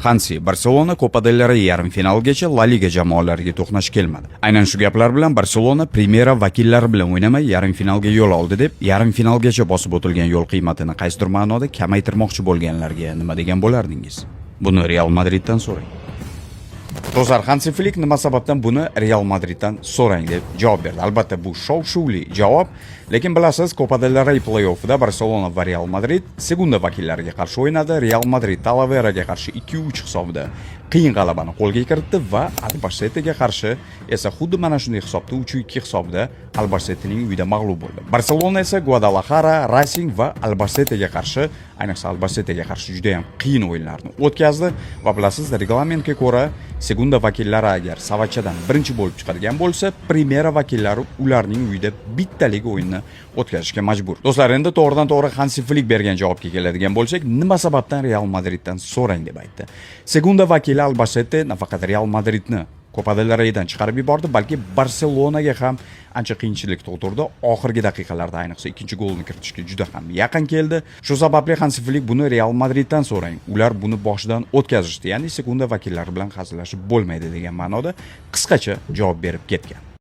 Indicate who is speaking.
Speaker 1: Hansi Barselona Copa del Rey yarim finalgacha La Liga jamoalariga to'qnash kelmadi. Aynan shu gaplar bilan Barselona Primera vakillari bilan o'ynamay yarim finalga yo'l oldi deb, yarim finalgacha bosib o'tilgan yo'l qiymatini qaysidir ma'noda kamaytirmoqchi bo'lganlarga nima degan bo'lardingiz? Buni Real Madriddan so'rang. Do'stlar, Hansi Flick nima sababdan buni Real Madriddan so'rang deb javob berdi. Albatta bu shov-shuvli javob, lekin bilasiz, Copa del Rey play-offida Barselona va Real Madrid segunda vakillariga qarshi o'ynadi. Real Madrid Talaveraga qarshi 2-3 hisobda qiyin g'alabani qo'lga kiritdi va Albacetega qarshi esa xuddi mana shunday hisobda 3-2 hisobda Albacetning uyida mag'lub bo'ldi. Barselona esa Guadalajara, Racing va Albacetega qarshi, ayniqsa Albacetega qarshi juda ham qiyin o'yinlarni o'tkazdi va bilasiz, reglamentga ko'ra segunda vakillari agar savatchadan birinchi bo'lib chiqadigan bo'lsa, Primera vakillari ularning uyida bittalik o'yinni o'tkazishga majbur. Do'stlar, endi to'g'ridan-to'g'ri Hansi Flick bergan javobga keladigan bo'lsak, nima sababdan Real Madriddan so'rang deb aytdi. Segunda vakili Albacete nafaqat Real Madridni Copa del Reydan chiqarib yubordi, balki Barselonaga ham ancha qiyinchilik tug'dirdi. Oxirgi daqiqalarda ayniqsa ikkinchi golni kiritishga juda ham yaqin keldi. Shu sababli Hansi Flick buni Real Madriddan so'rang. Ular buni boshidan o'tkazishdi, ya'ni segunda vakillari bilan hazillashib bo'lmaydi degan ma'noda qisqacha javob berib ketgan.